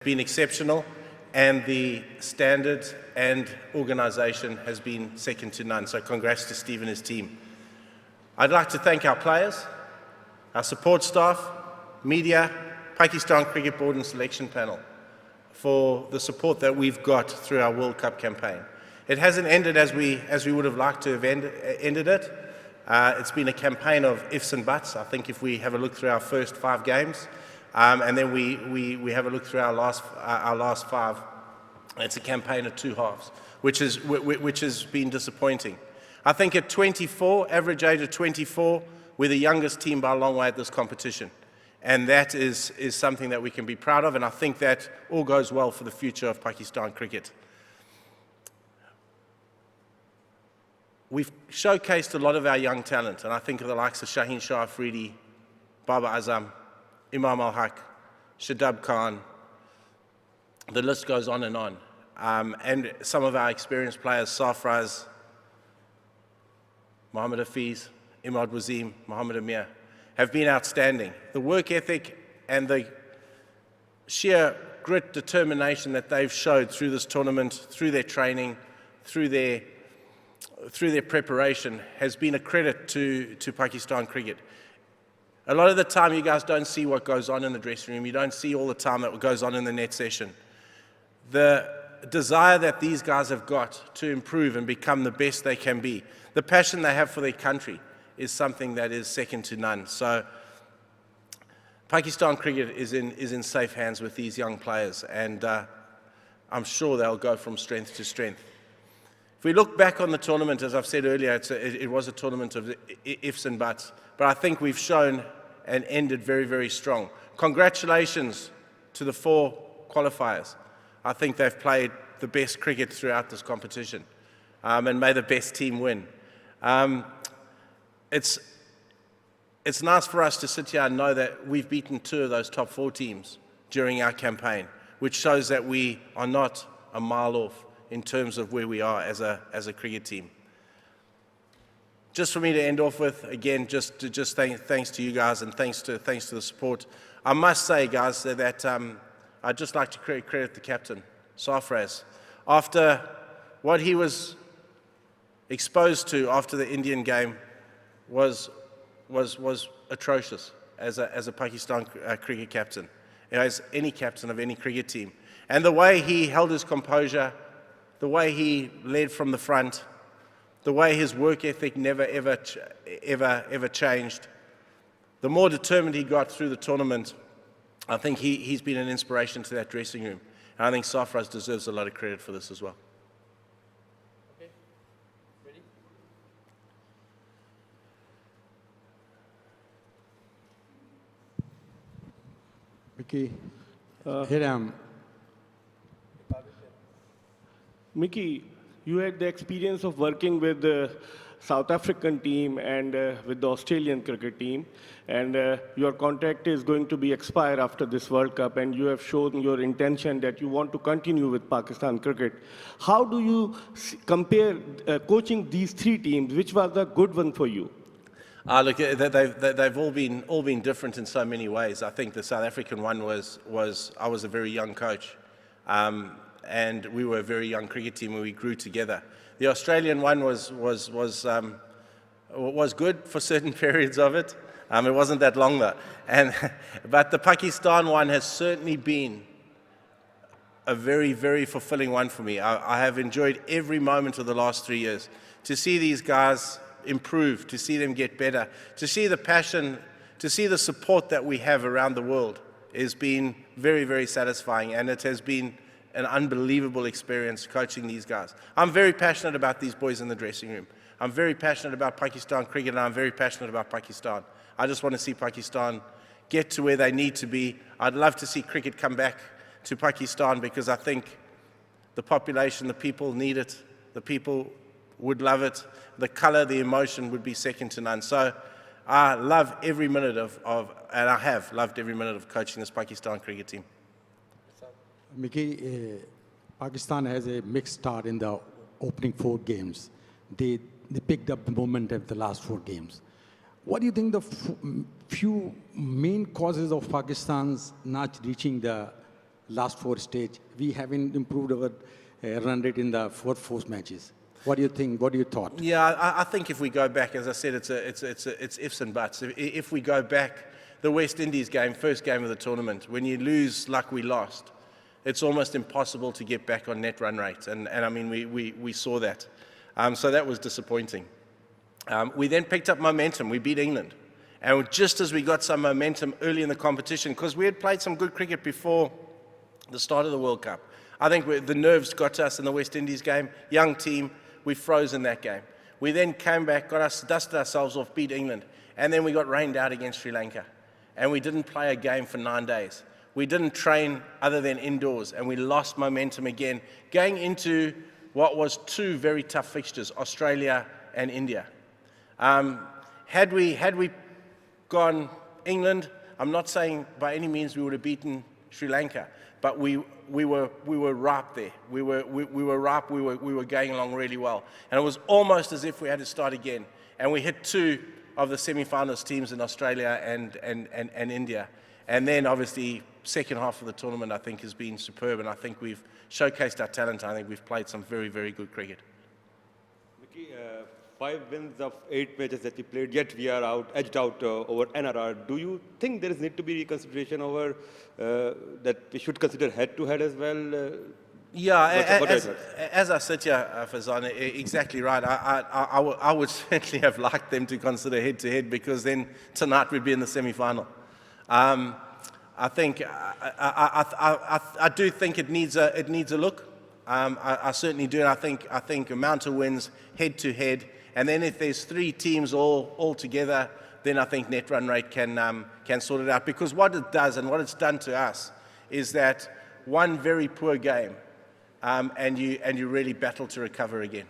been exceptional, and the standard and organisation has been second to none. So congrats to Steve and his team. I'd like to thank our players, our support staff, media, Pakistan Cricket Board and selection panel for the support that we've got through our World Cup campaign. It hasn't ended as we would have liked to have ended it. It's been a campaign of ifs and buts. I think if we have a look through our first 5 games, and then we have a look through our last 5, it's a campaign of 2 halves, which has been disappointing. I think at 24, average age of 24, we're the youngest team by a long way at this competition. And that is something that we can be proud of, and I think that all goes well for the future of Pakistan cricket. We've showcased a lot of our young talent, and I think of the likes of Shaheen Shah Afridi, Baba Azam, Imam Al-Haq, Shadab Khan, the list goes on. And some of our experienced players, Sarfraz, Mohammad Hafiz, Imad Wazeem, Mohammad Amir, have been outstanding. The work ethic and the sheer grit, determination that they've showed through this tournament, through their training, through their preparation, has been a credit to Pakistan cricket. A lot of the time you guys don't see what goes on in the dressing room. You don't see all the time that goes on in the net session. The desire that these guys have got to improve and become the best they can be, the passion they have for their country, is something that is second to none. So Pakistan cricket is in safe hands with these young players, and I'm sure they'll go from strength to strength. If we look back on the tournament, as I've said earlier, it was a tournament of ifs and buts, but I think we've shown and ended very, very strong. Congratulations to the 4 qualifiers. I think they've played the best cricket throughout this competition, and may the best team win. It's nice for us to sit here and know that we've beaten 2 of those top 4 teams during our campaign, which shows that we are not a mile off in terms of where we are as a cricket team. Just for me to end off with, again, thanks to you guys and thanks to the support. I must say, guys, that I'd just like to credit the captain, Sarfraz. After what he was exposed to after the Indian game was atrocious as a Pakistan cricket captain, as any captain of any cricket team. And the way he held his composure, the way he led from the front, the way his work ethic never ever changed, the more determined he got through the tournament, I think he's been an inspiration to that dressing room. And I think Sarfraz deserves a lot of credit for this as well. Okay, ready? Mickey, here I am. Mickey, you had the experience of working with the South African team and with the Australian cricket team, and your contract is going to be expired after this World Cup, and you have shown your intention that you want to continue with Pakistan cricket. How do you compare coaching these 3 teams? Which was the good one for you? Look, they've all been different in so many ways. I think the South African one was I was a very young coach. And we were a very young cricket team and we grew together. The Australian one was good for certain periods of it. It wasn't that long though. But the Pakistan one has certainly been a very, very fulfilling one for me. I have enjoyed every moment of the last 3 years. To see these guys improve, to see them get better, to see the passion, to see the support that we have around the world has been very, very satisfying, and it has been an unbelievable experience coaching these guys. I'm very passionate about these boys in the dressing room. I'm very passionate about Pakistan cricket, and I'm very passionate about Pakistan. I just want to see Pakistan get to where they need to be. I'd love to see cricket come back to Pakistan because I think the population, the people need it. The people would love it. The color, the emotion would be second to none. So I love every minute and I have loved every minute of coaching this Pakistan cricket team. Mickey, Pakistan has a mixed start in the opening 4 games. They picked up the momentum of the last 4 games. What do you think the few main causes of Pakistan's not reaching the last four stage, we haven't improved our run rate in the four matches. What do you think? What do you thought? Yeah, I think if we go back, as I said, it's ifs and buts. If we go back, the West Indies game, first game of the tournament, when you lose like we lost, it's almost impossible to get back on net run rate. And I mean, we saw that. So that was disappointing. We then picked up momentum. We beat England. And just as we got some momentum early in the competition, because we had played some good cricket before the start of the World Cup, I think the nerves got to us in the West Indies game. Young team, we froze in that game. We then came back, dusted ourselves off, beat England, and then we got rained out against Sri Lanka. And we didn't play a game for 9 days. We didn't train other than indoors, and we lost momentum again, going into what was two very tough fixtures, Australia and India. Had we gone England, I'm not saying by any means we would have beaten Sri Lanka, but we were ripe there. We were ripe. We were going along really well, and it was almost as if we had to start again. And we hit two of the semi-finalist teams in Australia and India, and then obviously second half of the tournament I think has been superb, and I think we've showcased our talent. I think we've played some very, very good cricket. Mickey, 5 wins of 8 matches that we played, yet we are edged out over NRR. Do you think there is need to be reconsideration over that we should consider head-to-head as well? Yeah, as I sit here, Fazan, exactly right. I would certainly have liked them to consider head-to-head, because then tonight we'd be in the semi-final. I think I do think it needs a look. I certainly do. And I think amount of wins head-to-head. And then if there's 3 teams all together, then I think net run rate can sort it out. Because what it does and what it's done to us is that one very poor game, and you really battle to recover again.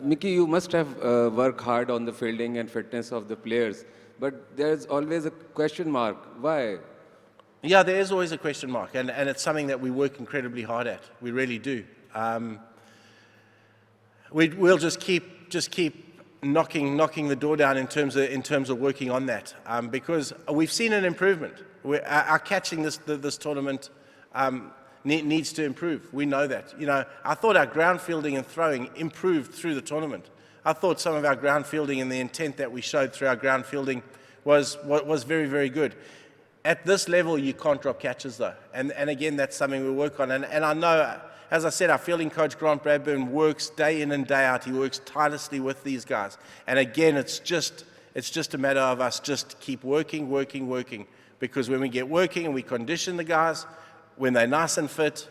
Mickey, you must have worked hard on the fielding and fitness of the players, but there's always a question mark. Why? Yeah, there is always a question mark, and it's something that we work incredibly hard at. We really do. We'll just keep knocking the door down in terms of working on that, because we've seen an improvement. Our catching this tournament needs to improve. We know that. You know, I thought our ground fielding and throwing improved through the tournament. I thought some of our ground fielding and the intent that we showed through our ground fielding was very, very good. At this level, you can't drop catches though, and again, that's something we work on. And I know, as I said, our fielding coach Grant Bradburn works day in and day out. He works tirelessly with these guys. And again, it's just a matter of us just keep working, because when we get working and we condition the guys, when they're nice and fit,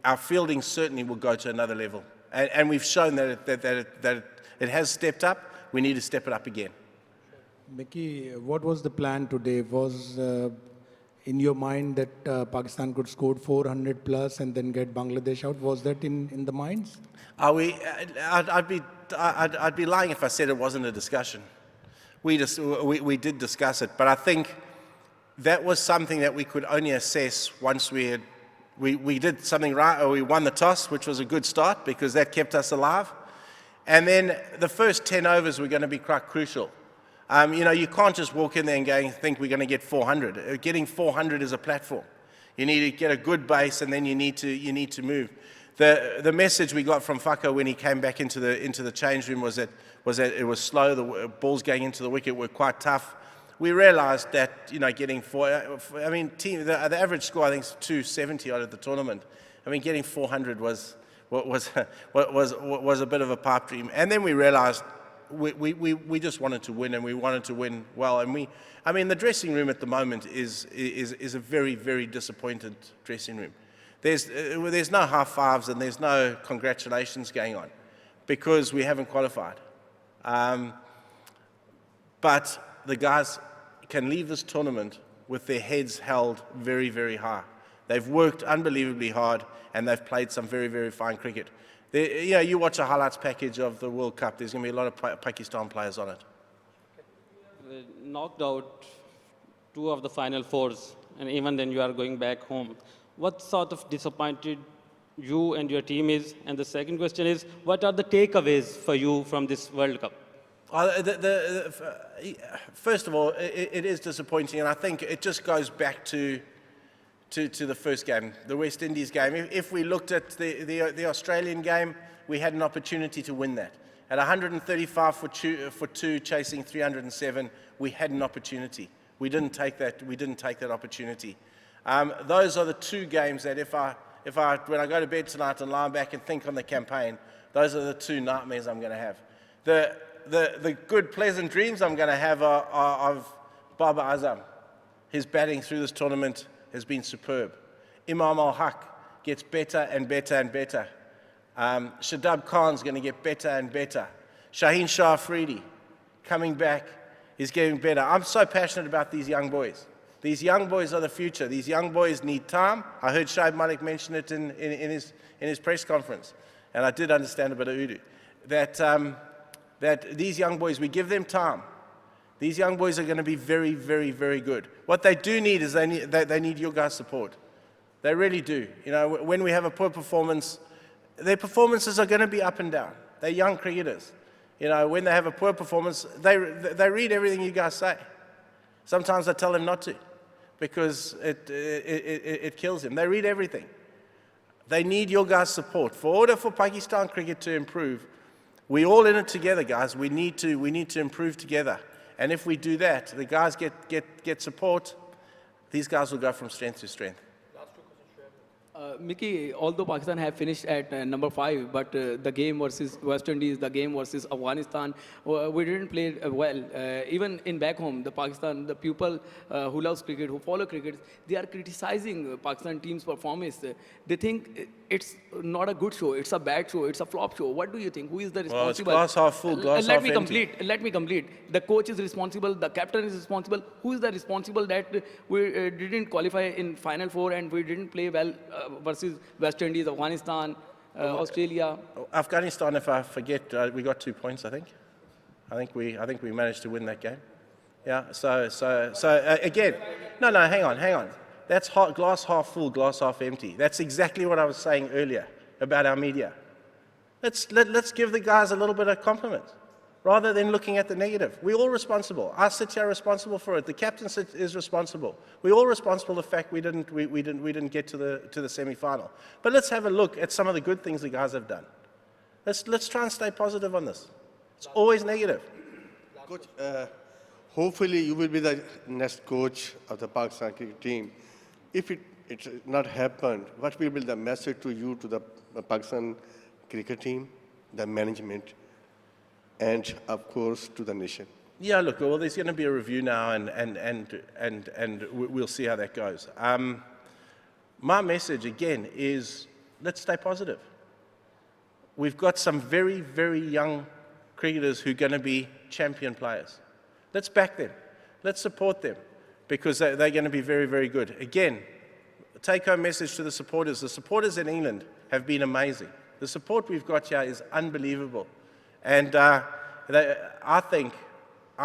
our fielding certainly will go to another level. And we've shown that it has stepped up. We need to step it up again. Mickey, what was the plan today? Was in your mind that Pakistan could score 400 plus and then get Bangladesh out? Was that in the minds? I'd be lying if I said it wasn't a discussion. We did discuss it, but I think that was something that we could only assess once we did something right, or we won the toss, which was a good start because that kept us alive. And then the first 10 overs were going to be quite crucial. You know, you can't just walk in there and think we're going to get 400. Getting 400 is a platform. You need to get a good base, and then you need to move. The message we got from Faka when he came back into the change room was that it was slow. The balls going into the wicket were quite tough. We realised that, you know, getting the average score I think is 270 out of the tournament. I mean, getting 400 was a bit of a pipe dream. And then we realised we just wanted to win, and we wanted to win well. And the dressing room at the moment is a very, very disappointed dressing room. There's no high fives and there's no congratulations going on because we haven't qualified. But the guys can leave this tournament with their heads held very, very high. They've worked unbelievably hard and they've played some very, very fine cricket. You watch a highlights package of the World Cup, there's going to be a lot of Pakistan players on it. Knocked out 2 of the final 4s, and even then you are going back home. What sort of disappointed you and your team is? And the second question is, what are the takeaways for you from this World Cup? First of all, it is disappointing, and I think it just goes back to to the first game, the West Indies game. If we looked at the Australian game, we had an opportunity to win that. At 135 for two, chasing 307, we had an opportunity. We didn't take that. We didn't take that opportunity. Those are the two games that when I go to bed tonight and lie back and think on the campaign, those are the two nightmares I'm going to have. The good, pleasant dreams I'm going to have are of Baba Azam. His batting through this tournament has been superb. Imam al-Haq gets better and better and better. Shadab Khan's going to get better and better. Shaheen Shah Afridi coming back is getting better. I'm so passionate about these young boys. These young boys are the future. These young boys need time. I heard Shoaib Malik mention it in his press conference, and I did understand a bit of Urdu, that these young boys, we give them time. These young boys are going to be very, very, very good. What they do need is they need your guys' support. They really do. You know, when we have a poor performance, their performances are going to be up and down. They're young cricketers. You know, when they have a poor performance, they read everything you guys say. Sometimes I tell them not to, because it kills them. They read everything. They need your guys' support. For order for Pakistan cricket to improve, we're all in it together, guys. We need to improve together. And if we do that, the guys get support, these guys will go from strength to strength. Mickey, although Pakistan have finished at number 5, but the game versus West Indies, the game versus Afghanistan, we didn't play well. Even in back home, the people who loves cricket, who follow cricket, they are criticizing Pakistan team's performance. They think it's not a good show, it's a bad show, it's a flop show. What do you think? Who is the responsible? Well, it's glass half full, glass half empty. Let me complete. The coach is responsible, the captain is responsible. Who is the responsible that we didn't qualify in Final Four and we didn't play well versus West Indies, Afghanistan, Australia? Afghanistan, if I forget, we got 2 points, I think. I think we managed to win that game. Yeah, so again, no, hang on. That's glass half full, glass half empty. That's exactly what I was saying earlier about our media. Let's give the guys a little bit of compliment, rather than looking at the negative. We're all responsible. Our city are responsible for it. The captain is responsible. We're all responsible for the fact we didn't get to the semi-final. But let's have a look at some of the good things the guys have done. Let's try and stay positive on this. It's always negative. Coach, hopefully you will be the next coach of the Pakistan cricket team. If it's not happened, what will be the message to you, to the Pakistan cricket team, the management, and of course to the nation? Yeah, look, well, there's going to be a review now, and we'll see how that goes. My message again is let's stay positive. We've got some very, very young cricketers who are going to be champion players. Let's back them. Let's support them, because they're going to be very, very good. Again, take-home message to the supporters. The supporters in England have been amazing. The support we've got here is unbelievable. And I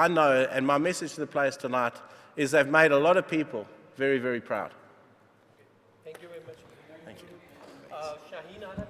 know, and my message to the players tonight is they've made a lot of people very, very proud. Thank you very much. Thank you. Shaheen Adam